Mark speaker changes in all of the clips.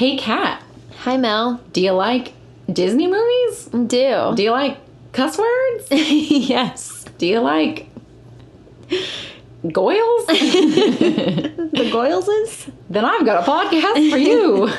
Speaker 1: Hey, Kat.
Speaker 2: Hi, Mel.
Speaker 1: Do you like Disney movies?
Speaker 2: Do.
Speaker 1: Do you like cuss words?
Speaker 2: Yes.
Speaker 1: Do you like Goyles?
Speaker 2: The Goyleses?
Speaker 1: Then I've got a podcast for you.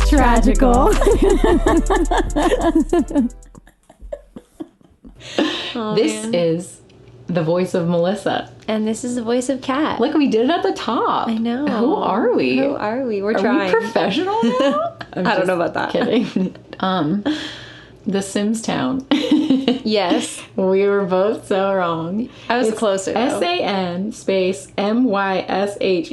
Speaker 2: Tragical. Oh,
Speaker 1: This
Speaker 2: man.
Speaker 1: is the voice of Melissa.
Speaker 2: And this is the voice of Kat.
Speaker 1: Look, we did it at the top.
Speaker 2: I know.
Speaker 1: Who are we?
Speaker 2: Who are we? We're
Speaker 1: Are
Speaker 2: trying.
Speaker 1: we professional now?
Speaker 2: I don't know about that.
Speaker 1: Kidding. The Sims Town.
Speaker 2: Yes.
Speaker 1: We were both so wrong.
Speaker 2: I was
Speaker 1: It's
Speaker 2: closer, though.
Speaker 1: SAN space MYSHUNO.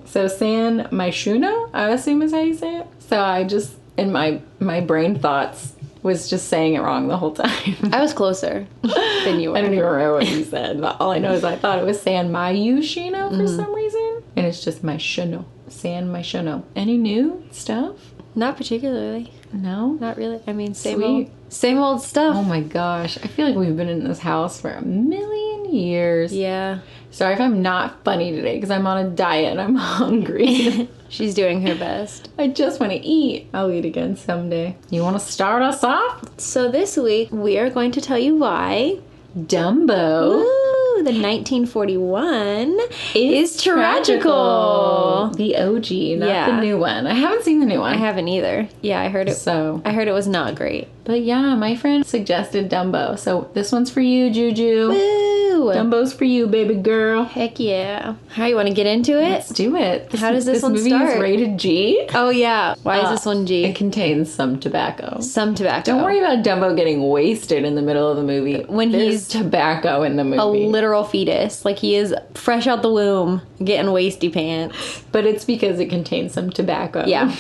Speaker 1: So San Myshuno, I assume is how you say it. So I just, in my brain thoughts, was just saying it wrong the whole time.
Speaker 2: I was closer than you were.
Speaker 1: I don't even remember what you said. But all I know is I thought it was San Myushino for some reason. And it's just Myshuno. San Myshuno. Any new stuff?
Speaker 2: Not particularly.
Speaker 1: No?
Speaker 2: Not really. I mean, same
Speaker 1: Sweet.
Speaker 2: old stuff.
Speaker 1: Oh my gosh. I feel like we've been in this house for a million years.
Speaker 2: Yeah.
Speaker 1: Sorry if I'm not funny today because I'm on a diet and I'm hungry.
Speaker 2: She's doing her best.
Speaker 1: I just want to eat. I'll eat again someday. You want to start us off?
Speaker 2: So this week, we are going to tell you why
Speaker 1: Dumbo
Speaker 2: Ooh, the 1941 is tragical.
Speaker 1: The OG, not
Speaker 2: Yeah.
Speaker 1: the new one. I haven't seen the new one.
Speaker 2: I haven't either. Yeah, I heard it.
Speaker 1: So,
Speaker 2: I heard it was not great.
Speaker 1: but yeah, my friend suggested Dumbo. So this one's for you, Juju.
Speaker 2: Woo!
Speaker 1: Dumbo's for you, baby girl.
Speaker 2: Heck yeah! How you want to get into it?
Speaker 1: Let's do it.
Speaker 2: How does this one
Speaker 1: movie
Speaker 2: start?
Speaker 1: is rated G.
Speaker 2: Oh yeah. Why is this one G?
Speaker 1: It contains some tobacco.
Speaker 2: Some tobacco.
Speaker 1: Don't worry about Dumbo getting wasted in the middle of the movie.
Speaker 2: When
Speaker 1: There's
Speaker 2: he's
Speaker 1: tobacco in the movie.
Speaker 2: A literal fetus, like he is fresh out the womb, getting wasty pants.
Speaker 1: But it's because it contains some tobacco.
Speaker 2: Yeah.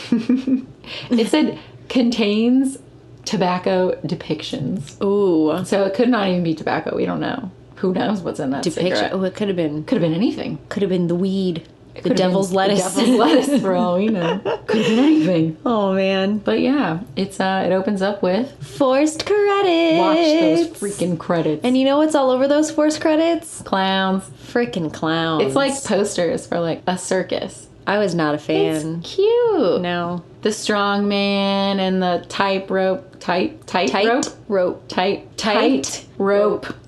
Speaker 1: It said contains tobacco depictions.
Speaker 2: Ooh.
Speaker 1: So it could not even be tobacco. We don't know. Who knows what's in that
Speaker 2: Depiction.
Speaker 1: cigarette?
Speaker 2: Oh, it could have been.
Speaker 1: Could have been anything.
Speaker 2: Could have been the weed. The
Speaker 1: Could've
Speaker 2: devil's
Speaker 1: been
Speaker 2: lettuce.
Speaker 1: The devil's lettuce, for all we know. Could have been anything.
Speaker 2: Oh man.
Speaker 1: But yeah, it's it opens up with
Speaker 2: Forced credits.
Speaker 1: watch those freaking credits.
Speaker 2: And you know what's all over those forced credits?
Speaker 1: Clowns.
Speaker 2: Freaking clowns.
Speaker 1: It's like posters for like a circus.
Speaker 2: I was not a fan.
Speaker 1: It's cute.
Speaker 2: No.
Speaker 1: The strong man and the tight rope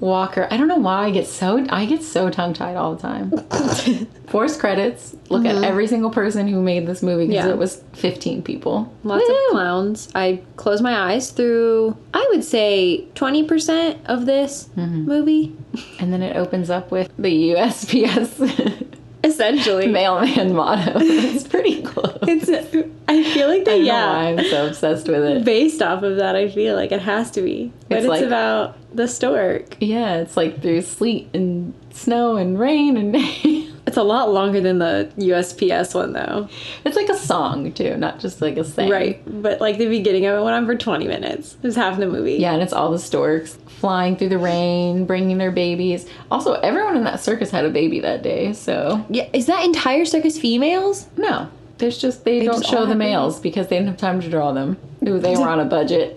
Speaker 1: walker. I don't know why I get so tongue tied all the time. Forced credits. Look at every single person who made this movie because
Speaker 2: Yeah.
Speaker 1: it was 15 people.
Speaker 2: Lots of clowns. I closed my eyes through, I would say, 20% of this movie.
Speaker 1: And then it opens up with the USPS
Speaker 2: Essentially.
Speaker 1: mailman motto. It's pretty close.
Speaker 2: I feel like
Speaker 1: I
Speaker 2: that,
Speaker 1: don't know
Speaker 2: yeah.
Speaker 1: why I'm so obsessed with it.
Speaker 2: Based off of that, I feel like it has to be. But
Speaker 1: It's
Speaker 2: it's
Speaker 1: like-
Speaker 2: about the stork.
Speaker 1: Yeah, it's like through sleet and snow and rain and
Speaker 2: It's a lot longer than the USPS one, though.
Speaker 1: it's like a song too, not just like a saying.
Speaker 2: Right. But like the beginning of it went on for 20 minutes. It was half the movie.
Speaker 1: Yeah, and it's all the storks flying through the rain, bringing their babies. Also, everyone in that circus had a baby that day, so
Speaker 2: Yeah. Is that entire circus females?
Speaker 1: no. There's just, they don't
Speaker 2: just
Speaker 1: show
Speaker 2: all
Speaker 1: the
Speaker 2: have
Speaker 1: males because they didn't have time to draw them. Ooh, they were on a budget.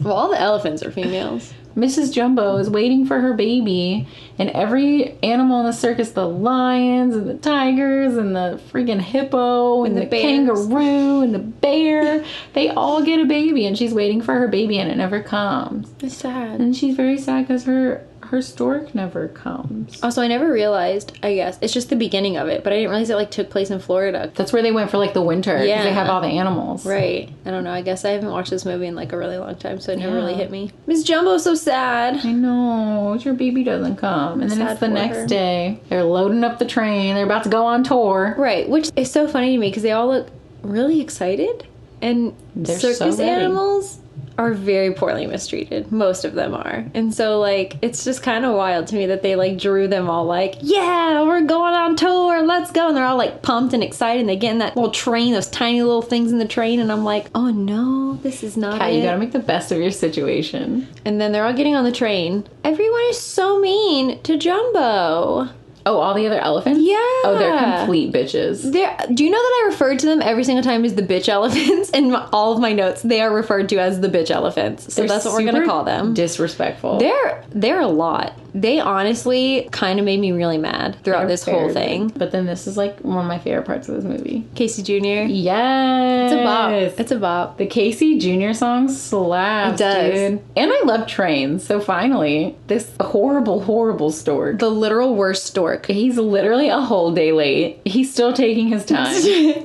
Speaker 2: Well, all the elephants are females.
Speaker 1: Mrs. Jumbo is waiting for her baby, and every animal in the circus, the lions and the tigers and the freaking hippo and
Speaker 2: And
Speaker 1: the
Speaker 2: the bears.
Speaker 1: kangaroo and the bear, they all get a baby, and she's waiting for her baby, and it never comes.
Speaker 2: It's sad.
Speaker 1: And she's very sad because her stork never comes.
Speaker 2: Also, I never realized, I guess, it's just the beginning of it, but I didn't realize it like took place in Florida.
Speaker 1: That's where they went for like the winter because
Speaker 2: Yeah.
Speaker 1: they have all the animals.
Speaker 2: Right. I don't know. I guess I haven't watched this movie in like a really long time, so it never
Speaker 1: Yeah.
Speaker 2: really hit me. Miss Jumbo's so sad.
Speaker 1: I know, your baby doesn't come. And then
Speaker 2: Sad
Speaker 1: it's the
Speaker 2: for
Speaker 1: next
Speaker 2: her.
Speaker 1: day. They're loading up the train. They're about to go on tour.
Speaker 2: Right, which is so funny to me because they all look really excited. And
Speaker 1: They're so
Speaker 2: circus
Speaker 1: ready.
Speaker 2: animals are very poorly mistreated. Most of them are. And so, like, it's just kind of wild to me that they, like, drew them all like, yeah, we're going on tour, let's go. And they're all, like, pumped and excited. And they get in that little train, those tiny little things in the train. And I'm like, oh, no, this is not
Speaker 1: Kat,
Speaker 2: it.
Speaker 1: you gotta make the best of your situation.
Speaker 2: And then they're all getting on the train. Everyone is so mean to Jumbo.
Speaker 1: Oh, all the other elephants?
Speaker 2: Yeah.
Speaker 1: Oh, they're complete bitches.
Speaker 2: Do you know that I referred to them every single time as the bitch elephants? In all of my notes, they are referred to as the bitch elephants. So that's what we're going to call them.
Speaker 1: Disrespectful.
Speaker 2: They're a lot. They honestly kind of made me really mad throughout this whole thing.
Speaker 1: But then this is like one of my favorite parts of this movie.
Speaker 2: Casey Jr.
Speaker 1: Yes.
Speaker 2: It's a bop. It's a bop.
Speaker 1: The Casey Jr. song slaps,
Speaker 2: It does.
Speaker 1: dude. And I love trains. So finally, this horrible, horrible stork.
Speaker 2: The literal worst stork.
Speaker 1: He's literally a whole day late. He's still taking his time.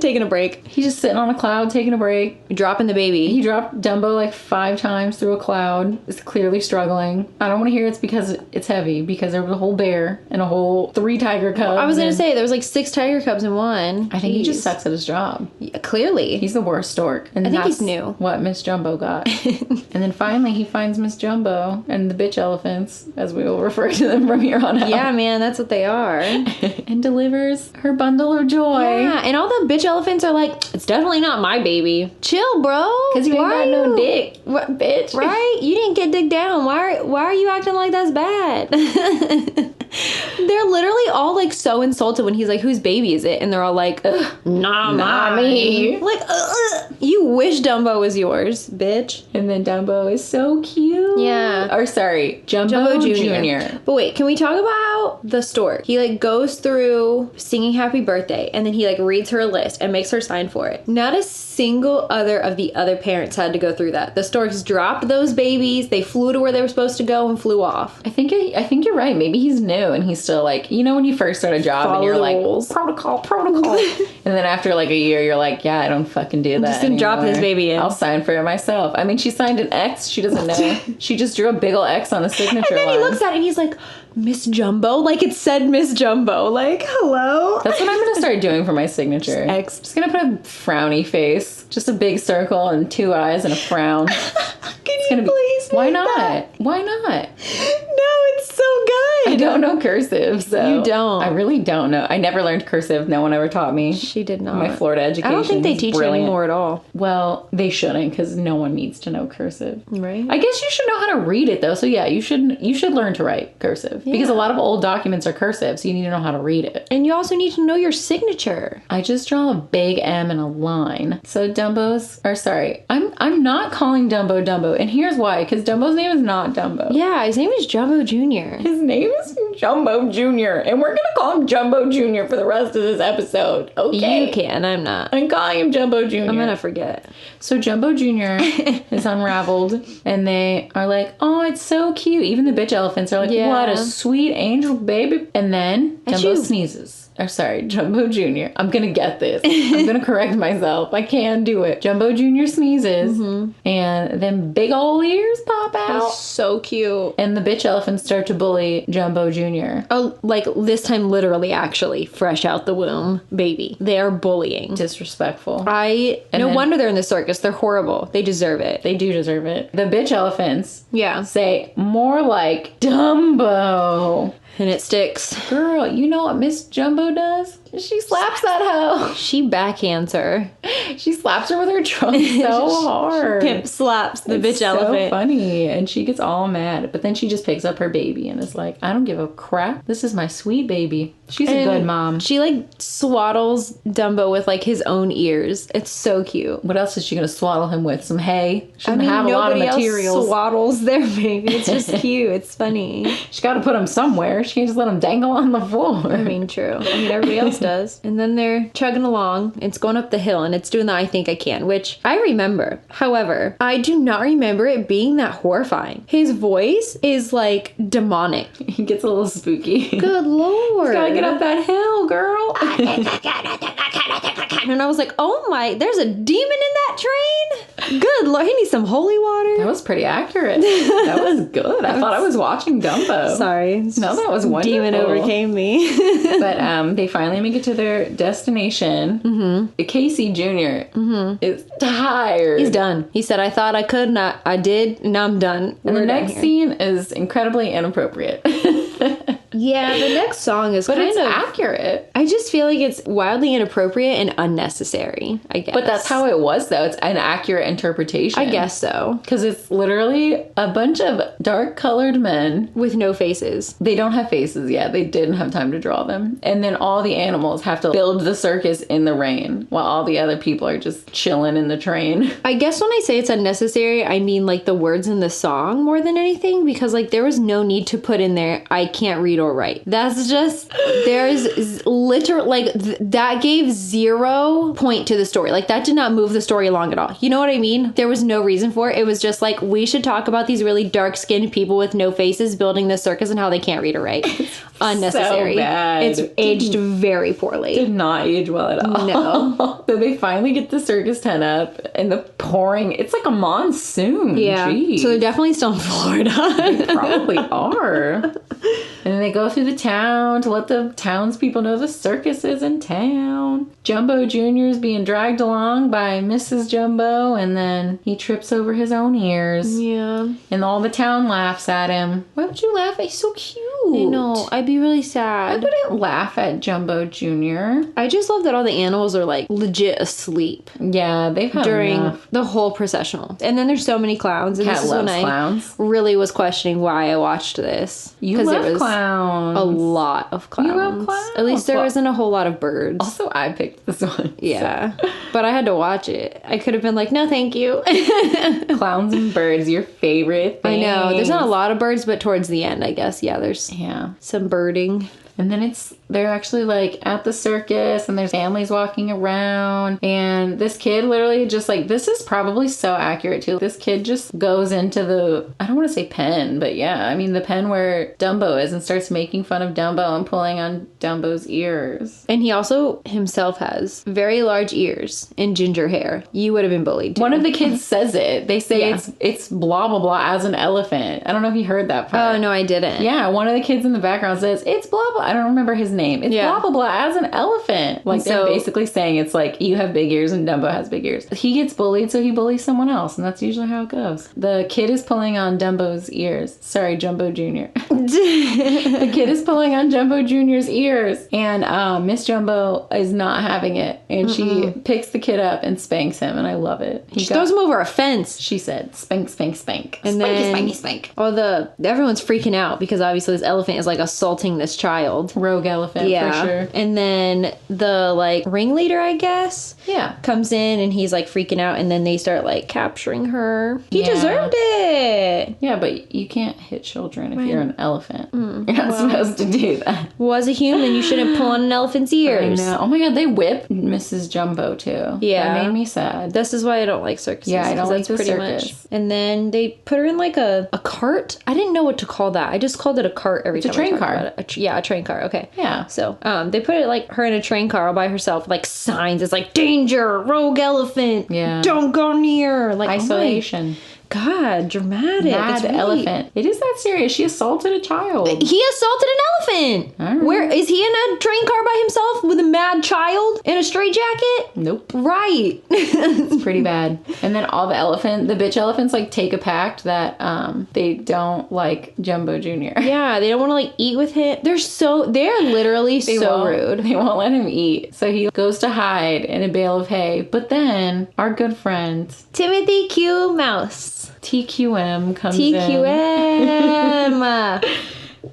Speaker 2: Taking a break.
Speaker 1: He's just sitting on a cloud, taking a break.
Speaker 2: Dropping the baby.
Speaker 1: He dropped Dumbo like 5 times through a cloud. Is clearly struggling. I don't want to hear it's because it's heavy, because there was a whole bear and a whole 3 tiger cubs.
Speaker 2: I was going to say, there was like 6 tiger cubs in one.
Speaker 1: I think he just sucks at his job.
Speaker 2: Yeah, clearly.
Speaker 1: He's the worst stork. And
Speaker 2: I think
Speaker 1: that's
Speaker 2: he's new.
Speaker 1: what Miss Jumbo got. And then finally he finds Miss Jumbo and the bitch elephants, as we will refer to them from here on out.
Speaker 2: Yeah, man, that's what they are.
Speaker 1: And delivers her bundle of joy.
Speaker 2: Yeah, and all the bitch elephants are like, it's definitely not my baby. Chill, bro.
Speaker 1: Because you ain't got no dick.
Speaker 2: What,
Speaker 1: bitch.
Speaker 2: Right? You didn't get dick down. Why are you acting like that's bad? They're literally all like so insulted when he's like, whose baby is it? And they're all like, not me. Like, you wish Dumbo was yours, bitch.
Speaker 1: And then Dumbo is so cute.
Speaker 2: Yeah.
Speaker 1: Or sorry, Jumbo Jr.
Speaker 2: But wait, can we talk about the stork? He like goes through singing happy birthday and then he like reads her a list and makes her sign for it. Not a single other of the other parents had to go through that. The storks dropped those babies, they flew to where they were supposed to go and flew off.
Speaker 1: I think you're right. Maybe he's new and he's still like, you know, when you first start a job and you're like,
Speaker 2: rules.
Speaker 1: protocol. And then after like a year, you're like, yeah, I don't fucking do that.
Speaker 2: Just didn't drop this baby in.
Speaker 1: I'll sign for it myself. I mean, she signed an X. She doesn't know. She just drew a big ol' X on the signature line.
Speaker 2: And then he looks at it and he's like, Miss Jumbo? Like it said Miss Jumbo. Like, hello?
Speaker 1: That's what I'm going to start doing for my signature.
Speaker 2: X.
Speaker 1: Just going to put a frowny face. Just a big circle and 2 eyes and a frown.
Speaker 2: Can you please
Speaker 1: Why
Speaker 2: make
Speaker 1: not?
Speaker 2: that?
Speaker 1: Why not?
Speaker 2: No, it's so good.
Speaker 1: I don't know cursive, so
Speaker 2: You don't.
Speaker 1: I really don't know. I never learned cursive. No one ever taught me.
Speaker 2: She did not.
Speaker 1: My Florida education.
Speaker 2: I don't think they
Speaker 1: is
Speaker 2: teach
Speaker 1: brilliant.
Speaker 2: it anymore at all.
Speaker 1: Well, they shouldn't, because no one needs to know cursive.
Speaker 2: Right.
Speaker 1: I guess you should know how to read it though. So yeah, you should learn to write cursive because a lot of old documents are cursive, so you need to know how to read it.
Speaker 2: And you also need to know your signature.
Speaker 1: I just draw a big M and a line. So I'm not calling Dumbo Dumbo, and here's why. Because Dumbo's name is not Dumbo.
Speaker 2: Yeah, his name is Jumbo Jr.
Speaker 1: His name is Jumbo Jr. And we're gonna call him Jumbo Jr. for the rest of this episode. Okay.
Speaker 2: You can, I'm not.
Speaker 1: I'm calling him Jumbo Jr.
Speaker 2: I'm gonna forget.
Speaker 1: So Jumbo Jr. is unraveled, and they are like, oh, it's so cute. Even the bitch elephants are like,
Speaker 2: Yeah.
Speaker 1: what a sweet angel baby. And then Jumbo
Speaker 2: Achoo.
Speaker 1: sneezes. Or sorry, Jumbo Jr. I'm gonna get this. I'm gonna correct myself. I can do it. Jumbo Jr. sneezes, and then big ol' ears pop out.
Speaker 2: That's so cute.
Speaker 1: And the bitch elephants start to bully Jumbo Jr.
Speaker 2: Oh, like this time literally actually fresh out the womb baby. They are bullying.
Speaker 1: Disrespectful.
Speaker 2: No wonder they're in the circus. They're horrible. They deserve it.
Speaker 1: They do deserve it. The bitch elephants
Speaker 2: Yeah.
Speaker 1: say more like Dumbo.
Speaker 2: And it sticks.
Speaker 1: Girl, you know what Miss Jumbo does? She slaps that hoe.
Speaker 2: She backhands her.
Speaker 1: She slaps her with her trunk so hard.
Speaker 2: Pimp slaps the
Speaker 1: It's
Speaker 2: bitch
Speaker 1: so
Speaker 2: elephant.
Speaker 1: funny. And she gets all mad. But then she just picks up her baby and is like, I don't give a crap. This is my sweet baby. She's a good mom.
Speaker 2: She like swaddles Dumbo with like his own ears. It's so cute.
Speaker 1: What else is she going to swaddle him with? Some hay? She doesn't have a lot of materials.
Speaker 2: Else swaddles their baby. It's just cute. It's funny.
Speaker 1: She got to put him somewhere. She can't just let him dangle on the floor.
Speaker 2: I mean, true. I mean, everybody else does. And then they're chugging along. It's going up the hill and it's doing the I think I can, which I remember. However, I do not remember it being that horrifying. His voice is like demonic.
Speaker 1: He gets a little spooky.
Speaker 2: Good lord.
Speaker 1: Gotta get up that hill, girl.
Speaker 2: And I was like, oh my, there's a demon in that train? Good Lord, he needs some holy water.
Speaker 1: That was pretty accurate. That was good. I thought I was watching Dumbo.
Speaker 2: Sorry.
Speaker 1: No, that was wonderful.
Speaker 2: Demon overcame me.
Speaker 1: But they finally make it to their destination. Mm-hmm. Casey Jr. is tired.
Speaker 2: He's done. He said, I thought I could, not I did, now I'm done.
Speaker 1: And the next scene is incredibly inappropriate.
Speaker 2: Yeah, the next song is
Speaker 1: but
Speaker 2: kind
Speaker 1: it's
Speaker 2: of
Speaker 1: accurate.
Speaker 2: I just feel like it's wildly inappropriate and unnecessary, I guess.
Speaker 1: But that's how it was, though. It's an accurate interpretation.
Speaker 2: I guess so.
Speaker 1: Because it's literally a bunch of dark-colored men.
Speaker 2: With no faces.
Speaker 1: They don't have faces yet. They didn't have time to draw them. And then all the animals have to build the circus in the rain, while all the other people are just chilling in the train.
Speaker 2: I guess when I say it's unnecessary, I mean like the words in the song more than anything, because like there was no need to put in there, I can't read or write. That's just, there's literal, like that gave 0 point to the story. Like that did not move the story along at all. You know what I mean? There was no reason for it. It was just like, we should talk about these really dark-skinned people with no faces building this circus and how they can't read or write. Unnecessary.
Speaker 1: So bad.
Speaker 2: It's aged very poorly.
Speaker 1: Did not age well at all.
Speaker 2: No.
Speaker 1: So they finally get the circus tent up and the pouring, it's like a monsoon.
Speaker 2: Yeah.
Speaker 1: Jeez.
Speaker 2: So they're definitely still in Florida.
Speaker 1: They probably are. And then they go through the town to let the townspeople know the circus is in town. Jumbo Jr. is being dragged along by Mrs. Jumbo, and then he trips over his own ears.
Speaker 2: Yeah.
Speaker 1: And all the town laughs at him. Why would you laugh? He's so cute.
Speaker 2: I know. I'd be really
Speaker 1: I
Speaker 2: sad.
Speaker 1: wouldn't laugh at Jumbo Jr.
Speaker 2: I just love that all the animals are like legit asleep
Speaker 1: Yeah, they've had
Speaker 2: during
Speaker 1: enough.
Speaker 2: the whole processional. And then there's so many clowns. And
Speaker 1: Cat
Speaker 2: this is when
Speaker 1: loves
Speaker 2: I
Speaker 1: clowns.
Speaker 2: really was questioning why I watched this.
Speaker 1: You
Speaker 2: 'Cause
Speaker 1: love
Speaker 2: there was
Speaker 1: clowns.
Speaker 2: a lot of clowns.
Speaker 1: You love clowns?
Speaker 2: At least there
Speaker 1: Well,
Speaker 2: wasn't a whole lot of birds.
Speaker 1: Also, I picked this one.
Speaker 2: Yeah. But I had to watch it. I could have been like, no, thank you.
Speaker 1: So, clowns and birds, your favorite
Speaker 2: I
Speaker 1: thing.
Speaker 2: know. There's not a lot of birds, but towards the end, I guess, yeah, there's
Speaker 1: Yeah.
Speaker 2: some birding.
Speaker 1: And then they're actually like at the circus and there's families walking around. And this kid literally just like, this is probably so accurate too. This kid just goes into I don't want to say pen, but yeah, I mean the pen where Dumbo is and starts making fun of Dumbo and pulling on Dumbo's ears.
Speaker 2: And he also himself has very large ears and ginger hair. You would have been bullied too.
Speaker 1: One of the kids says it. They say
Speaker 2: Yeah.
Speaker 1: it's blah, blah, blah as an elephant. I don't know if you heard that part.
Speaker 2: Oh, no, I didn't.
Speaker 1: Yeah, one of the kids in the background says, it's blah, blah. I don't remember his name. It's
Speaker 2: Yeah.
Speaker 1: blah, blah, blah as an elephant. Like,
Speaker 2: So-
Speaker 1: they're basically saying it's like, you have big ears and Dumbo has big ears. He gets bullied, so he bullies someone else. And that's usually how it goes. The kid is pulling on Dumbo's ears. Sorry, Jumbo Jr. The kid is pulling on Jumbo Jr.'s ears. And Miss Jumbo is not having it. And she picks the kid up and spanks him. And I love it.
Speaker 2: She throws him over a fence.
Speaker 1: She said, spank, spank, spank.
Speaker 2: And
Speaker 1: Spanky,
Speaker 2: then-
Speaker 1: spanky, spank.
Speaker 2: Everyone's freaking out because obviously this elephant is like assaulting this child.
Speaker 1: Rogue elephant, for sure.
Speaker 2: And then the like ringleader, I guess,
Speaker 1: Yeah.
Speaker 2: comes in and he's like freaking out, and then they start like capturing her. He
Speaker 1: Yeah.
Speaker 2: deserved it.
Speaker 1: Yeah, but you can't hit children if you're an elephant. You're not supposed to do that.
Speaker 2: Was a human, you shouldn't pull on an elephant's ears.
Speaker 1: I know. Oh my god, they whipped Mrs. Jumbo too.
Speaker 2: Yeah.
Speaker 1: That made me sad.
Speaker 2: This is why I don't like circuses.
Speaker 1: Yeah, I don't
Speaker 2: 'cause
Speaker 1: like
Speaker 2: that's
Speaker 1: the
Speaker 2: pretty
Speaker 1: circus.
Speaker 2: much. And then they put her in like a cart. I didn't know what to call that. I just called it a cart every
Speaker 1: It's a
Speaker 2: time.
Speaker 1: train
Speaker 2: I talked
Speaker 1: car.
Speaker 2: about it. A train car. Okay.
Speaker 1: Yeah.
Speaker 2: So they put it like her in a train car all by herself, like signs. It's like danger, rogue elephant.
Speaker 1: Yeah.
Speaker 2: Don't go near. Like
Speaker 1: Isolation.
Speaker 2: Oh my God, dramatic.
Speaker 1: Mad
Speaker 2: It's really-
Speaker 1: elephant. It is that serious. She assaulted a child.
Speaker 2: He assaulted an elephant.
Speaker 1: I don't know.
Speaker 2: Where is he in a train car by himself with a mad child in a straitjacket?
Speaker 1: Nope.
Speaker 2: Right.
Speaker 1: It's pretty bad. And then all the bitch elephants like take a pact that they don't like Jumbo Jr.
Speaker 2: Yeah, they don't want to like eat with him. They're literally so rude.
Speaker 1: They won't let him eat. So he goes to hide in a bale of hay. But then our good friend
Speaker 2: Timothy Q. Mouse.
Speaker 1: TQM comes in
Speaker 2: TQM.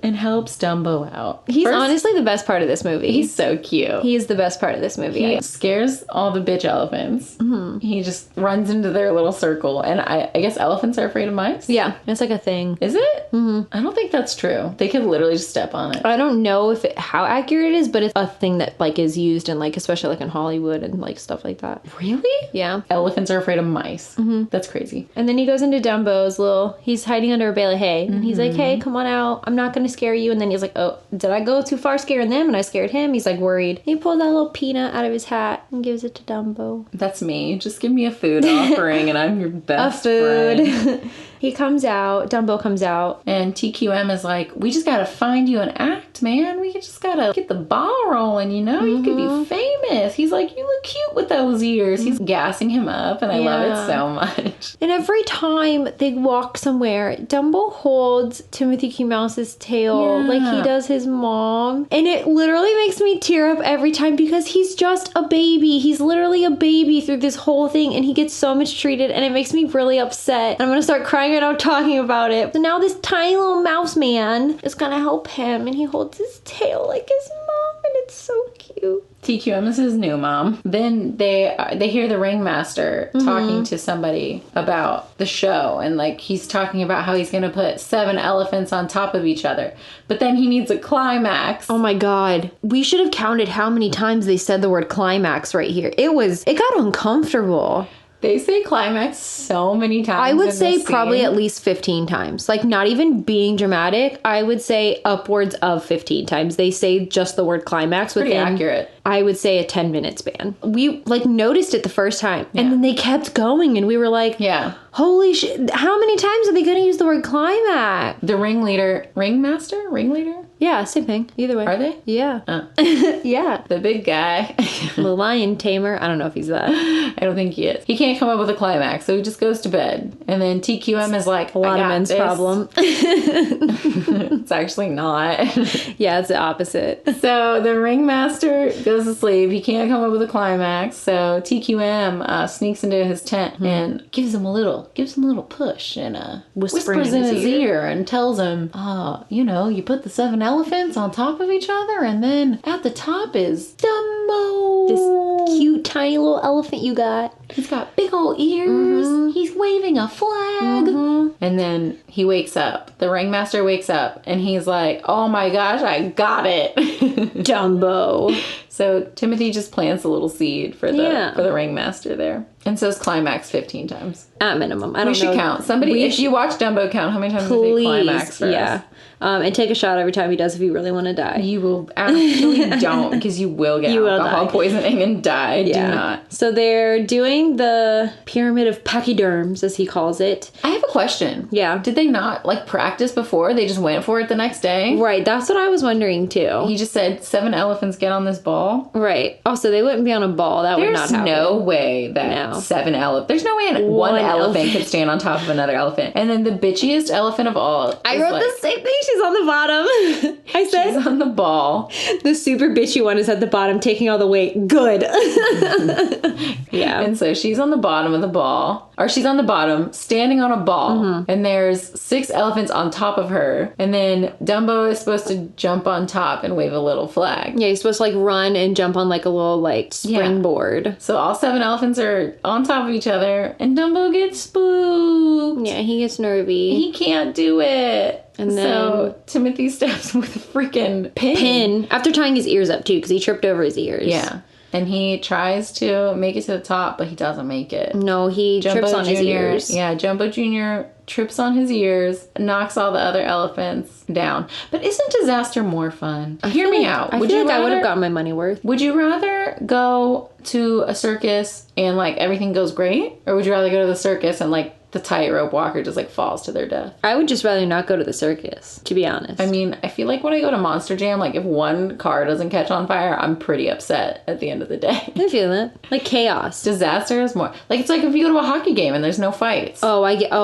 Speaker 1: and helps Dumbo out.
Speaker 2: He's
Speaker 1: First,
Speaker 2: honestly the best part of this movie.
Speaker 1: he's so cute.
Speaker 2: He is the best part of this movie.
Speaker 1: He scares all the bitch elephants. Mm-hmm. He just runs into their little circle. And I guess elephants are afraid of mice?
Speaker 2: Yeah, it's like a thing.
Speaker 1: Is it? Mm-hmm. I don't think that's true. They could literally just step on it.
Speaker 2: I don't know how accurate it is, but it's a thing that like is used in like, especially like in Hollywood and like stuff like that.
Speaker 1: Really?
Speaker 2: Yeah.
Speaker 1: Elephants are afraid of mice. Mm-hmm. That's crazy.
Speaker 2: And then he goes into Dumbo's he's hiding under a bale of hay. And he's like, hey, come on out. I'm not going going to scare you. And then he's like, oh, did I go too far scaring them? And I scared him. He's like worried. He pulls that little peanut out of his hat and gives it to Dumbo.
Speaker 1: That's me. Just give me a food offering and I'm your best friend.
Speaker 2: He comes out. Dumbo comes out.
Speaker 1: And TQM is like, we just gotta find you an act, man. We just gotta get the ball rolling, you know? You could be famous. He's like, you look cute with those ears. He's gassing him up, and I love it so much.
Speaker 2: And every time they walk somewhere, Dumbo holds Timothy Q. Mouse's tail like he does his mom. And it literally makes me tear up every time because he's just a baby. He's literally a baby through this whole thing, and he gets so mistreated, and it makes me really upset. And I'm gonna start crying right now talking about it. So now this tiny little mouse man is gonna help him, and he holds his tail like his mom, and it's so cute.
Speaker 1: TQM is his new mom. Then they hear the ringmaster talking to somebody about the show, and like he's talking about how he's gonna put 7 elephants on top of each other, but then he needs a climax.
Speaker 2: Oh my god, we should have counted how many times they said the word climax right here. It got uncomfortable.
Speaker 1: They say climax so many times.
Speaker 2: I would say probably at least 15 times. Like, not even being dramatic, I would say upwards of 15 times. They say just the word climax within,
Speaker 1: pretty accurate.
Speaker 2: I would say a 10-minute span. We, like, noticed it the first time. Yeah. And then they kept going, and we were like, holy shit, how many times are they going to use the word climax?
Speaker 1: The ringmaster?
Speaker 2: Yeah, same thing. Either way.
Speaker 1: Are they?
Speaker 2: Yeah. Yeah.
Speaker 1: The big guy.
Speaker 2: The lion tamer. I don't know if he's that.
Speaker 1: I don't think he is. He can't come up with a climax, so he just goes to bed. And then TQM is like,
Speaker 2: a lot of men's problem.
Speaker 1: It's actually not.
Speaker 2: Yeah, it's the opposite.
Speaker 1: So the ringmaster goes to sleep. He can't come up with a climax. So TQM sneaks into his tent and gives him a little push and whispers in his ear and tells him, you put the 7 elephants on top of each other, and then at the top is Dumbo.
Speaker 2: This cute tiny little elephant you got.
Speaker 1: He's got big old ears. He's waving a flag. And then he wakes up. The ringmaster wakes up and he's like, oh my gosh, I got it.
Speaker 2: Dumbo.
Speaker 1: So Timothy just plants a little seed for the ringmaster there. And says climax 15 times.
Speaker 2: At minimum. I don't know.
Speaker 1: We should count. Somebody, if you watch Dumbo, count how many times does he climax for us.
Speaker 2: And take a shot every time he does if you really want to die.
Speaker 1: You will actually don't, because you will get alcohol poisoning and die. Yeah. Do not.
Speaker 2: So they're doing the pyramid of pachyderms, as he calls it.
Speaker 1: I have a question.
Speaker 2: Yeah.
Speaker 1: Did they not practice before? They just went for it the next day?
Speaker 2: Right. That's what I was wondering too.
Speaker 1: He just said 7 elephants get on this ball.
Speaker 2: Right. Also, they wouldn't be on a ball. That would not happen.
Speaker 1: There's no way that 7 elephants. There's no way one elephant could stand on top of another elephant. And then the bitchiest elephant of all.
Speaker 2: I wrote the same thing. She's on the bottom. I said
Speaker 1: she's on the ball.
Speaker 2: The super bitchy one is at the bottom, taking all the weight. Good. Yeah.
Speaker 1: And so she's on the bottom of the ball, or she's on the bottom, standing on a ball, and there's 6 elephants on top of her. And then Dumbo is supposed to jump on top and wave a little flag.
Speaker 2: Yeah, he's supposed to run and jump on a little springboard.
Speaker 1: Yeah. So all 7 elephants are on top of each other, and Dumbo gets spooked.
Speaker 2: Yeah, he gets nervy.
Speaker 1: He can't do it.
Speaker 2: And then
Speaker 1: so Timothy steps with a freaking pin.
Speaker 2: After tying his ears up too, because he tripped over his ears.
Speaker 1: Yeah. And he tries to make it to the top, but he doesn't make it.
Speaker 2: No, he trips on his ears.
Speaker 1: Yeah, Jumbo Jr. trips on his ears, knocks all the other elephants down. But isn't Disaster more fun? Hear me out.
Speaker 2: I feel like I would have gotten my money worth.
Speaker 1: Would you rather go to a circus and everything goes great? Or would you rather go to the circus and the tightrope walker just falls to their death?
Speaker 2: I would just rather not go to the circus, to be honest.
Speaker 1: I mean, I feel like when I go to Monster Jam, if one car doesn't catch on fire, I'm pretty upset at the end of the day.
Speaker 2: I feel that. Chaos.
Speaker 1: Disaster is more. It's like if you go to a hockey game and there's no fights.
Speaker 2: Oh,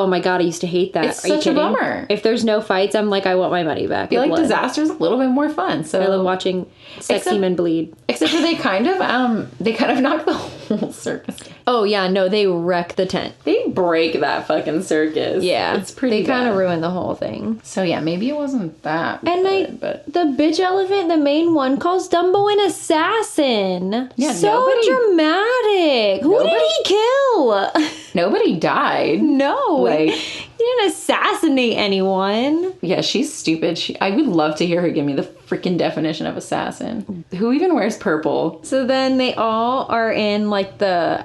Speaker 2: my God, I used to hate that.
Speaker 1: It's such a bummer.
Speaker 2: If there's no fights, I'm I want my money back.
Speaker 1: I feel like Disaster is a little bit more fun. So
Speaker 2: I love watching sexy men bleed.
Speaker 1: Except for they kind of knock the whole circus down.
Speaker 2: Oh, yeah, no, they wreck the tent.
Speaker 1: They break that fucking circus.
Speaker 2: Yeah.
Speaker 1: It's pretty
Speaker 2: They kind of ruin the whole thing.
Speaker 1: So, yeah, maybe it wasn't that
Speaker 2: but the bitch elephant, the main one, calls Dumbo an assassin.
Speaker 1: Yeah,
Speaker 2: so dramatic. Who did he kill?
Speaker 1: Nobody died.
Speaker 2: No. didn't assassinate anyone.
Speaker 1: Yeah, she's stupid. I would love to hear her give me the freaking definition of assassin. Who even wears purple?
Speaker 2: So then they all are in like the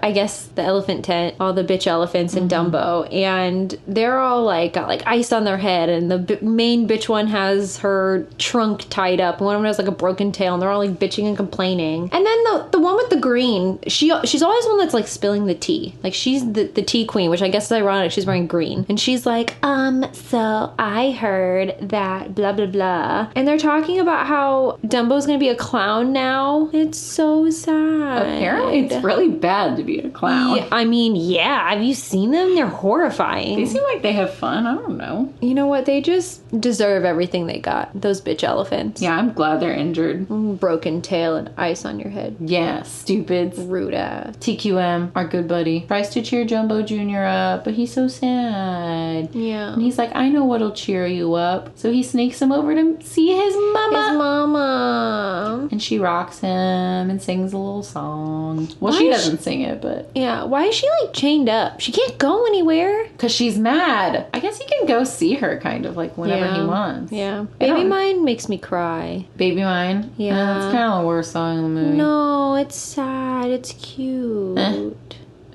Speaker 2: elephant tent, all the bitch elephants in Dumbo, and they're all like got like ice on their head, and the main bitch one has her trunk tied up, and one of them has like a broken tail, and they're all like bitching and complaining. And then the one with the green, she's always one that's like spilling the tea. Like she's the tea queen, which I guess is ironic. She's wearing green, and she's like, so I heard that blah blah blah, and they're talking about how Dumbo's gonna be a clown now. It's so sad.
Speaker 1: Apparently it's really bad to be a clown.
Speaker 2: Yeah, I mean, yeah. Have you seen them? They're horrifying.
Speaker 1: They seem like they have fun. I don't know.
Speaker 2: You know what? They just deserve everything they got. Those bitch elephants.
Speaker 1: Yeah, I'm glad they're injured.
Speaker 2: Broken tail and ice on your head.
Speaker 1: Yeah, stupids.
Speaker 2: Rude ass.
Speaker 1: TQM, our good buddy, tries to cheer Jumbo Jr. up, but he's so sad.
Speaker 2: Yeah.
Speaker 1: And he's like, I know what'll cheer you up. So he sneaks him over to see his mama.
Speaker 2: His mama.
Speaker 1: And she rocks him and sings a little song. Well, she doesn't sing it, but...
Speaker 2: Yeah, why is she like chained up? She can't go anywhere.
Speaker 1: Because she's mad. I guess he can go see her kind of like whenever he wants.
Speaker 2: Yeah. Baby Mine makes me cry.
Speaker 1: Baby Mine?
Speaker 2: Yeah.
Speaker 1: It's kind of the worst song in the movie.
Speaker 2: No, it's sad. It's cute.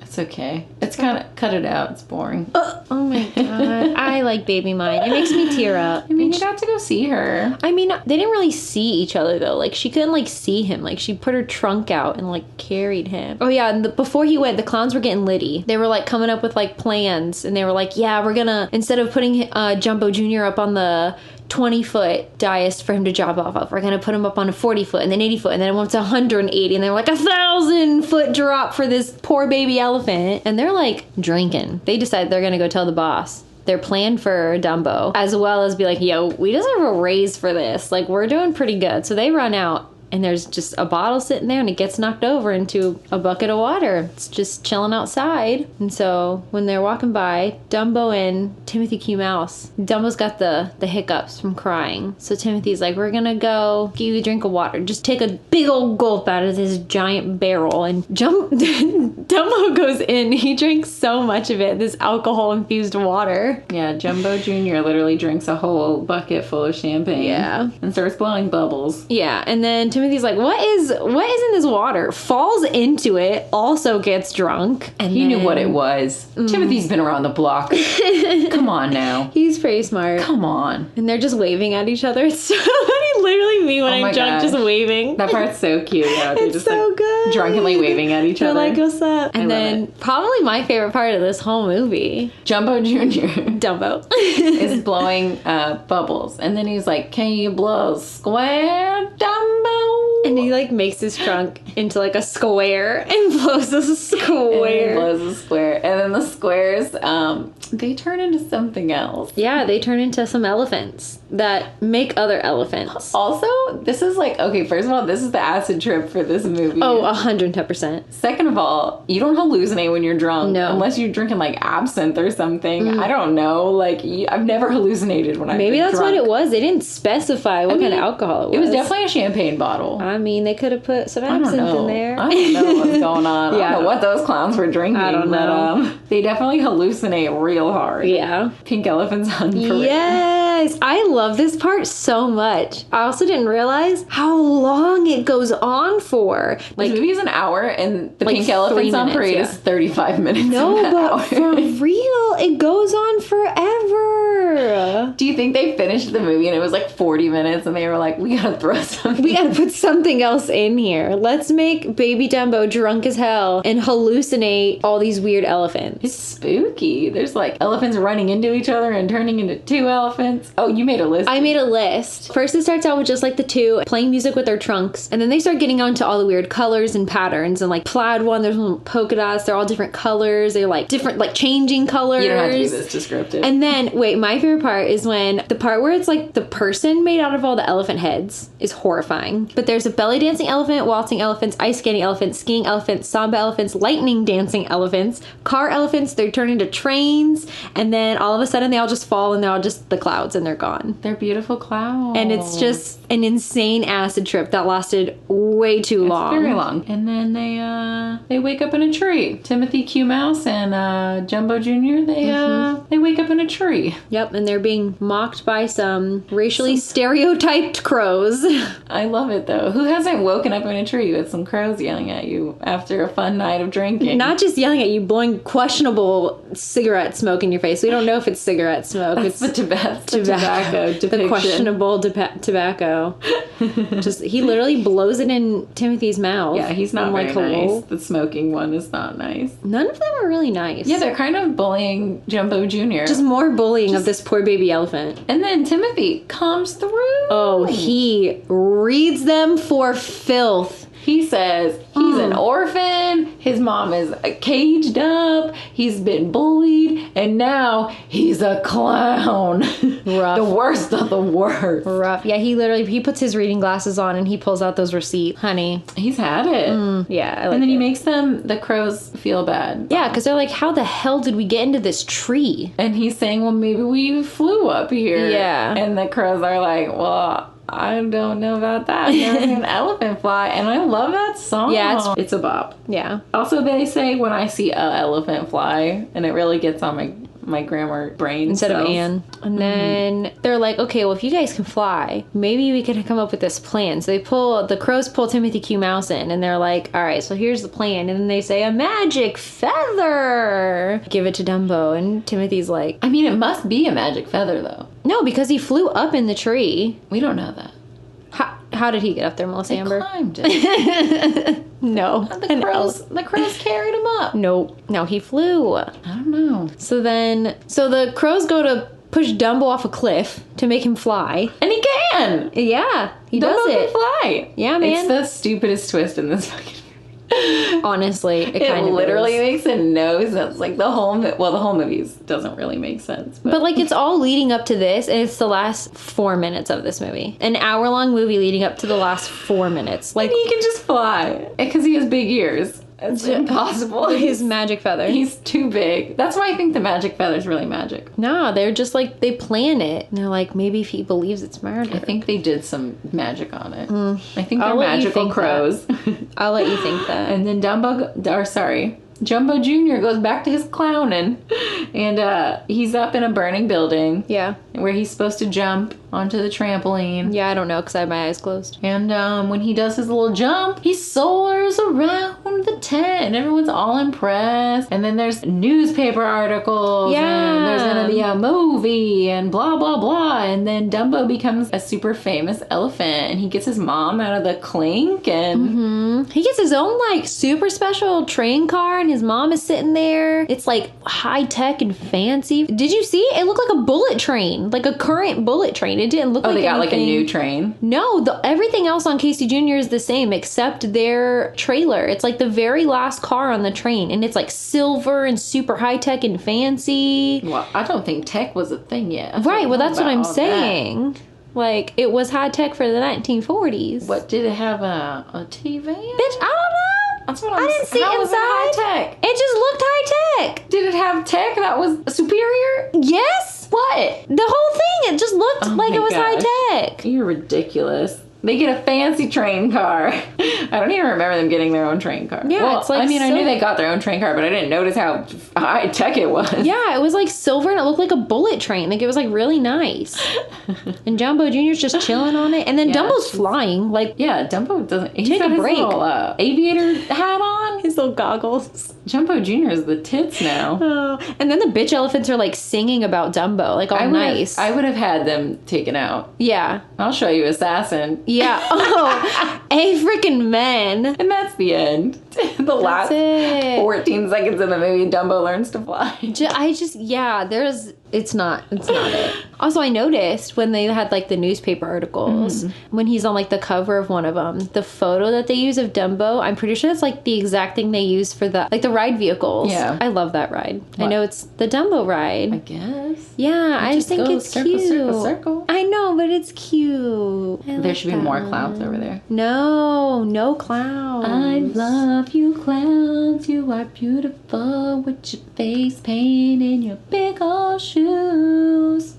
Speaker 1: It's okay. It's kind of... Cut it out. It's boring.
Speaker 2: Oh my god. I like Baby Mine. It makes me tear up.
Speaker 1: I mean, you got to go see her.
Speaker 2: I mean, they didn't really see each other though. Like she couldn't like see him. Like she put her trunk out and like carried him. Oh yeah, and before he went, the clowns were getting litty. They were like coming up with like plans, and they were like, yeah, we're gonna, instead of putting Jumbo Jr. up on the 20-foot dais for him to drop off of, we're gonna put him up on a 40-foot and then 80-foot, and then it went to 180, and they're like 1,000-foot drop for this poor baby elephant. And they're like drinking. They decide they're gonna go tell the boss their plan for Dumbo, as well as be like, yo, we deserve a raise for this. Like, we're doing pretty good. So they run out, and there's just a bottle sitting there, and it gets knocked over into a bucket of water. It's just chilling outside. And so when they're walking by, Dumbo and Timothy Q. Mouse, Dumbo's got the hiccups from crying. So Timothy's like, we're gonna go give you a drink of water. Just take a big old gulp out of this giant barrel. And Dumbo goes in. He drinks so much of it, this alcohol-infused water.
Speaker 1: Yeah, Jumbo Jr. literally drinks a whole bucket full of champagne.
Speaker 2: Yeah.
Speaker 1: And starts blowing bubbles.
Speaker 2: Yeah, and then Timothy's like, what is in this water? Falls into it, also gets drunk. And
Speaker 1: he knew what it was. Timothy's been around the block. Come on now.
Speaker 2: He's pretty smart.
Speaker 1: Come on.
Speaker 2: And they're just waving at each other. It's so funny, literally me when I'm drunk, just waving.
Speaker 1: That part's so cute. Yeah, they're
Speaker 2: it's
Speaker 1: just
Speaker 2: so
Speaker 1: like
Speaker 2: good.
Speaker 1: drunkenly waving at each
Speaker 2: they're
Speaker 1: other.
Speaker 2: Like, what's up? And
Speaker 1: I
Speaker 2: then probably my favorite part of this whole movie,
Speaker 1: Jumbo Jr.
Speaker 2: Dumbo
Speaker 1: is blowing bubbles, and then he's like, "Can you blow a square, Dumbo?"
Speaker 2: And he like makes his trunk into like a square and blows a square.
Speaker 1: And blows a square, and then the squares, they turn into something else.
Speaker 2: Yeah, they turn into some elephants that make other elephants.
Speaker 1: Also, this is like, okay, first of all, this is the acid trip for this movie.
Speaker 2: Oh, 110%.
Speaker 1: Second of all, you don't hallucinate when you're drunk.
Speaker 2: No.
Speaker 1: Unless you're drinking like absinthe or something. I don't know. Like, I've never hallucinated when I've been
Speaker 2: Maybe that's
Speaker 1: drunk.
Speaker 2: what it was. They didn't specify what kind of alcohol it was.
Speaker 1: It was definitely a champagne bottle.
Speaker 2: I mean, they could have put some absinthe in there.
Speaker 1: I don't know what's going on.
Speaker 2: Yeah.
Speaker 1: I don't know what those clowns were drinking.
Speaker 2: I don't know.
Speaker 1: But, they definitely hallucinate real hard.
Speaker 2: Yeah.
Speaker 1: Pink elephants on parade.
Speaker 2: Yes. I love this part so much. I also didn't realize how long it goes on for.
Speaker 1: Like, the movie's an hour, and the
Speaker 2: like
Speaker 1: pink elephants on
Speaker 2: minutes,
Speaker 1: parade
Speaker 2: yeah.
Speaker 1: is 35 minutes.
Speaker 2: No,
Speaker 1: of that
Speaker 2: but
Speaker 1: hour.
Speaker 2: for real, it goes on forever.
Speaker 1: Do you think they finished the movie and it was like 40 minutes and they were like, we gotta throw something?
Speaker 2: We gotta put something else in here. Let's make Baby Dumbo drunk as hell and hallucinate all these weird elephants.
Speaker 1: It's spooky. There's like elephants running into each other and turning into two elephants. Oh, you made a list.
Speaker 2: I made a list. First, it starts out with just like the two playing music with their trunks, and then they start getting onto all the weird colors and patterns. And like plaid one, there's one with polka dots. They're all different colors. They're like different, like changing colors.
Speaker 1: You don't have to be this descriptive.
Speaker 2: And then, wait, my favorite part is when the part where it's like the person made out of all the elephant heads is horrifying. But there's a belly dancing elephant, waltzing elephants, ice skating elephants, skiing elephants, samba elephants, lightning dancing elephants, car elephants. They turn into trains, and then all of a sudden they all just fall and they're all just the clouds. and they're gone.
Speaker 1: They're beautiful clouds.
Speaker 2: And it's just an insane acid trip that lasted way too long.
Speaker 1: Very long. And then they wake up in a tree. Timothy Q Mouse and Jumbo Jr. They wake up in a tree.
Speaker 2: Yep, and they're being mocked by some racially stereotyped crows.
Speaker 1: I love it though. Who hasn't woken up in a tree with some crows yelling at you after a fun night of drinking?
Speaker 2: Not just yelling at you, blowing questionable cigarette smoke in your face. We don't know if it's cigarette smoke.
Speaker 1: It's the tobacco depiction.
Speaker 2: The questionable tobacco. Just he literally blows it in Timothy's mouth.
Speaker 1: Yeah, he's not very nice. The smoking one is not nice.
Speaker 2: None of them are really nice.
Speaker 1: Yeah, they're kind of bullying Jumbo Jr.
Speaker 2: Just more bullying of this poor baby elephant.
Speaker 1: And then Timothy comes through.
Speaker 2: Oh, he reads them for filth.
Speaker 1: He says he's an orphan, his mom is caged up, he's been bullied, and now he's a clown.
Speaker 2: Rough.
Speaker 1: The worst of the worst.
Speaker 2: Rough. Yeah, he puts his reading glasses on and he pulls out those receipts. Honey.
Speaker 1: He's had it.
Speaker 2: Yeah, I like
Speaker 1: And then
Speaker 2: it.
Speaker 1: he makes the crows feel bad.
Speaker 2: Yeah, because they're like, how the hell did we get into this tree?
Speaker 1: And he's saying, well, maybe we flew up here.
Speaker 2: Yeah.
Speaker 1: And the crows are like, well, I don't know about that. There's an elephant fly, and I love that song.
Speaker 2: Yeah,
Speaker 1: it's a bop.
Speaker 2: Yeah.
Speaker 1: Also, they say when I see a elephant fly, and it really gets on my grammar brain
Speaker 2: Instead
Speaker 1: cells.
Speaker 2: of Anne. And then they're like, okay, well, if you guys can fly, maybe we can come up with this plan. So the crows pull Timothy Q Mouse in, and they're like, all right, so here's the plan. And then they say, a magic feather. Give it to Dumbo. And Timothy's like,
Speaker 1: I mean, it must be a magic feather, though.
Speaker 2: no, because he flew up in the tree.
Speaker 1: We don't know that.
Speaker 2: How did he get up there, Melissa
Speaker 1: They
Speaker 2: Amber?
Speaker 1: climbed it.
Speaker 2: No.
Speaker 1: The crows carried him up.
Speaker 2: Nope. No, he flew.
Speaker 1: I don't know.
Speaker 2: So the crows go to push Dumbo off a cliff to make him fly.
Speaker 1: And he can.
Speaker 2: Yeah, he
Speaker 1: Dumbo
Speaker 2: does it.
Speaker 1: can fly.
Speaker 2: Yeah, man.
Speaker 1: It's the stupidest twist in this fucking
Speaker 2: Honestly, it kind
Speaker 1: it
Speaker 2: of
Speaker 1: literally
Speaker 2: is.
Speaker 1: makes no sense. Like the whole movie doesn't really make sense.
Speaker 2: But like it's all leading up to this, and it's the last 4 minutes of this movie. An hour-long movie leading up to the last 4 minutes. Like
Speaker 1: and he can just fly because he has big ears. It's impossible.
Speaker 2: his magic feather.
Speaker 1: He's too big. That's why I think the magic feather is really magic.
Speaker 2: No, they're just like, they plan it. And they're like, maybe if he believes it's murder.
Speaker 1: I think they did some magic on it. I think
Speaker 2: I'll
Speaker 1: they're
Speaker 2: let you
Speaker 1: magical
Speaker 2: think
Speaker 1: crows.
Speaker 2: I'll let you think that.
Speaker 1: And then Jumbo Jr. goes back to his clowning, and he's up in a burning building.
Speaker 2: Yeah.
Speaker 1: Where he's supposed to jump onto the trampoline.
Speaker 2: Yeah, I don't know because I have my eyes closed.
Speaker 1: And when he does his little jump, he soars around the tent, and everyone's all impressed. And then there's newspaper articles, and there's gonna be a movie, and blah blah blah. And then Dumbo becomes a super famous elephant, and he gets his mom out of the clink, and
Speaker 2: He gets his own like super special train car, and his mom is sitting there. It's like high tech and fancy. Did you see? It looked like a bullet train, like a current bullet train. It didn't look like
Speaker 1: they got like a
Speaker 2: anything.
Speaker 1: new train.
Speaker 2: No, everything else on Casey Jr. is the same except their trailer. It's like the very last car on the train, and it's like silver and super high tech and fancy.
Speaker 1: Well, I don't think tech was a thing yet.
Speaker 2: Right, well, that's what I'm
Speaker 1: About all
Speaker 2: saying.
Speaker 1: that.
Speaker 2: Like, it was high tech for the 1940s.
Speaker 1: What, did it have a TV?
Speaker 2: Bitch, I don't know.
Speaker 1: That's what
Speaker 2: I didn't see
Speaker 1: How was it
Speaker 2: inside.
Speaker 1: high tech?
Speaker 2: It just looked high tech.
Speaker 1: Did it have tech that was superior?
Speaker 2: Yes.
Speaker 1: What?
Speaker 2: The whole thing, it just looked like
Speaker 1: my
Speaker 2: it was
Speaker 1: gosh.
Speaker 2: high tech.
Speaker 1: You're ridiculous. They get a fancy train car. I don't even remember them getting their own train car.
Speaker 2: Yeah,
Speaker 1: well,
Speaker 2: it's like
Speaker 1: I mean, I knew
Speaker 2: so-
Speaker 1: they got their own train car, but I didn't notice how high tech it was.
Speaker 2: Yeah, it was like silver and it looked like a bullet train. Like it was like really nice. And Jumbo Jr.'s just chilling on it. And then
Speaker 1: Yeah,
Speaker 2: Dumbo's flying. Like
Speaker 1: Yeah, Dumbo doesn't. He's
Speaker 2: Take
Speaker 1: got
Speaker 2: a
Speaker 1: his
Speaker 2: break.
Speaker 1: little aviator hat on.
Speaker 2: his little goggles.
Speaker 1: Jumbo Jr. is the tits now.
Speaker 2: Oh. And then the bitch elephants are like singing about Dumbo. Like all nice.
Speaker 1: I would have had them taken out.
Speaker 2: Yeah.
Speaker 1: I'll show you Assassin.
Speaker 2: Yeah. Oh, a freaking men.
Speaker 1: And that's the end. The last
Speaker 2: it.
Speaker 1: 14 seconds of the movie, Dumbo learns to fly.
Speaker 2: It's not it. Also, I noticed when they had like the newspaper articles, when he's on like the cover of one of them, the photo that they use of Dumbo, I'm pretty sure that's like the exact thing they use for the ride vehicles.
Speaker 1: Yeah.
Speaker 2: I love that ride. I
Speaker 1: What?
Speaker 2: know it's the Dumbo ride.
Speaker 1: I guess.
Speaker 2: Yeah, I just think
Speaker 1: go
Speaker 2: it's
Speaker 1: circle,
Speaker 2: cute.
Speaker 1: circle, circle.
Speaker 2: I know, but it's cute. I
Speaker 1: There
Speaker 2: like
Speaker 1: should be
Speaker 2: that
Speaker 1: more
Speaker 2: one.
Speaker 1: clouds over there.
Speaker 2: No clowns.
Speaker 1: I love you, clouds. You are beautiful with your face paint and your big old shoes.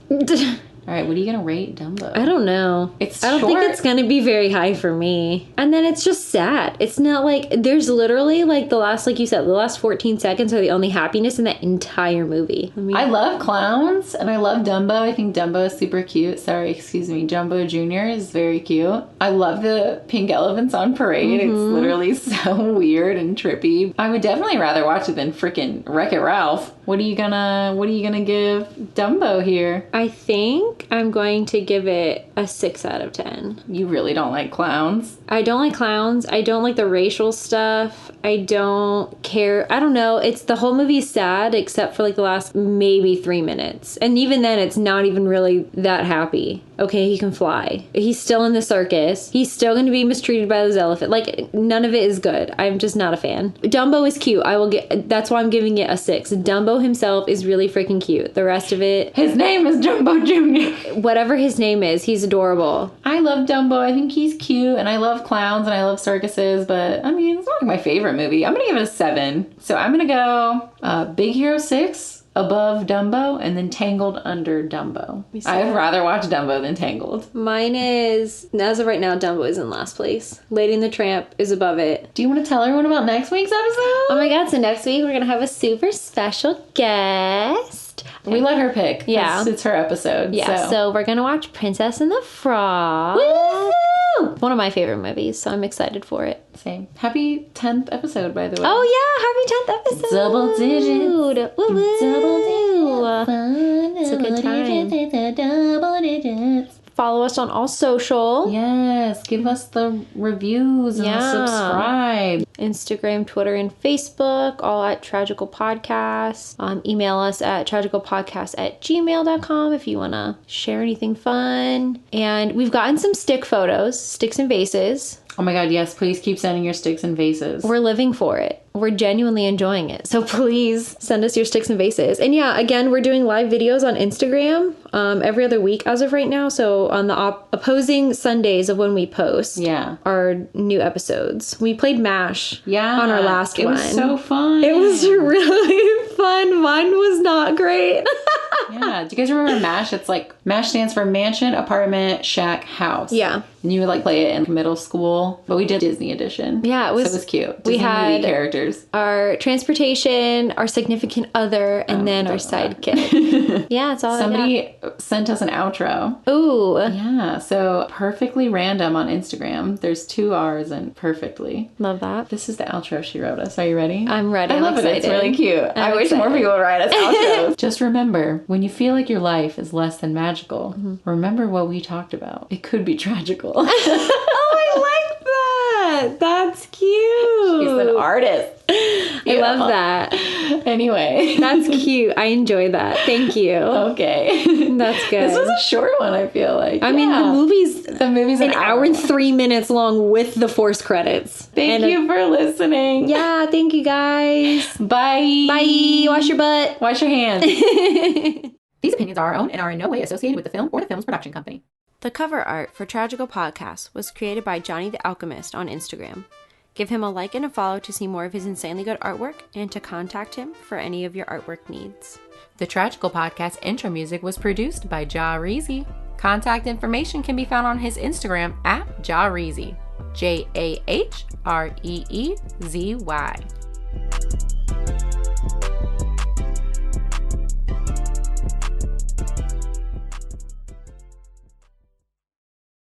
Speaker 1: All right, what are you gonna rate Dumbo?
Speaker 2: I don't know. I don't think it's gonna be very high for me. And then it's just sad. It's not like there's literally like the last, like you said, the last 14 seconds are the only happiness in that entire movie.
Speaker 1: I love clowns and I love Dumbo. I think Dumbo is super cute. Sorry, excuse me. Jumbo Jr. is very cute. I love the pink elephants on parade. It's literally so weird and trippy. I would definitely rather watch it than freaking Wreck-It Ralph. What are you gonna give Dumbo here?
Speaker 2: I think I'm going to give it a 6 out of 10.
Speaker 1: You really don't like clowns?
Speaker 2: I don't like clowns. I don't like the racial stuff. I don't care. I don't know. It's the whole movie is sad except for like the last maybe 3 minutes. And even then it's not even really that happy. Okay, he can fly. He's still in the circus. He's still going to be mistreated by those elephants. Like, none of it is good. I'm just not a fan. Dumbo is cute. That's why I'm giving it a 6. Dumbo himself is really freaking cute. The rest of it...
Speaker 1: His name is Jumbo Jr.
Speaker 2: Whatever his name is, he's adorable.
Speaker 1: I love Dumbo. I think he's cute, and I love clowns, and I love circuses, but, I mean, it's not like my favorite movie. I'm going to give it a 7. So I'm going to go Big Hero 6, above Dumbo, and then Tangled under Dumbo. I'd rather watch Dumbo than Tangled.
Speaker 2: Mine is, as of right now, Dumbo is in last place. Lady and the Tramp is above it.
Speaker 1: Do you want to tell everyone about next week's episode?
Speaker 2: Oh my god, so next week we're going to have a super special guest.
Speaker 1: We let her pick.
Speaker 2: Yeah.
Speaker 1: It's her episode.
Speaker 2: Yeah, so we're going to watch Princess and the Frog. Woo! One of my favorite movies, so I'm excited for it.
Speaker 1: Same. Happy 10th episode, by the way.
Speaker 2: Oh yeah, happy 10th episode.
Speaker 1: Double digits.
Speaker 2: Woo-woo.
Speaker 1: Double digits.
Speaker 2: It's a good time.
Speaker 1: Double digits.
Speaker 2: Follow us on all social.
Speaker 1: Yes, give us the reviews and the subscribe.
Speaker 2: Instagram, Twitter, and Facebook, all at Tragical Podcast. Email us at tragicalpodcast@gmail.com if you want to share anything fun. And we've gotten some sticks and vases.
Speaker 1: Oh my god, yes, please keep sending your sticks and vases.
Speaker 2: We're living for it. We're genuinely enjoying it. So please send us your sticks and vases. And yeah, again, we're doing live videos on Instagram every other week as of right now. So on the opposing Sundays of when we post our new episodes. We played MASH on our last one.
Speaker 1: It was so fun.
Speaker 2: It was really fun. Mine was not great.
Speaker 1: Yeah. Do you guys remember MASH? It's like MASH stands for Mansion, Apartment, Shack, House.
Speaker 2: Yeah.
Speaker 1: And you would like play it in middle school. But we did Disney edition.
Speaker 2: Yeah, it was.
Speaker 1: So it was cute.
Speaker 2: We had
Speaker 1: movie characters.
Speaker 2: Our transportation, our significant other, and then our sidekick. Yeah, it's all
Speaker 1: Somebody sent us an outro.
Speaker 2: Ooh.
Speaker 1: Yeah. So perfectly random on Instagram. There's 2 R's and perfectly.
Speaker 2: Love that.
Speaker 1: This is the outro she wrote us. Are you ready?
Speaker 2: I'm ready.
Speaker 1: I love it. It's really cute. I wish more people would write us outros. Just remember, when you feel like your life is less than magical, remember what we talked about. It could be tragical.
Speaker 2: Oh, I like that. That's cute.
Speaker 1: She's an artist.
Speaker 2: I love that.
Speaker 1: Anyway.
Speaker 2: That's cute. I enjoy that. Thank you.
Speaker 1: Okay.
Speaker 2: That's good.
Speaker 1: This was a short one, I feel like.
Speaker 2: I mean, the movie's
Speaker 1: an
Speaker 2: hour and 3 minutes long with the forced credits.
Speaker 1: Thank you for listening.
Speaker 2: Yeah, thank you guys.
Speaker 1: Bye.
Speaker 2: Bye. Wash your butt.
Speaker 1: Wash your hands. These opinions are our own and are in no way associated with the film or the film's production company.
Speaker 2: The cover art for Tragical Podcast was created by Johnny the Alchemist on Instagram. Give him a like and a follow to see more of his insanely good artwork and to contact him for any of your artwork needs.
Speaker 1: The Tragical Podcast intro music was produced by Jahreezy. Contact information can be found on his Instagram at Jahreezy. Jahreezy.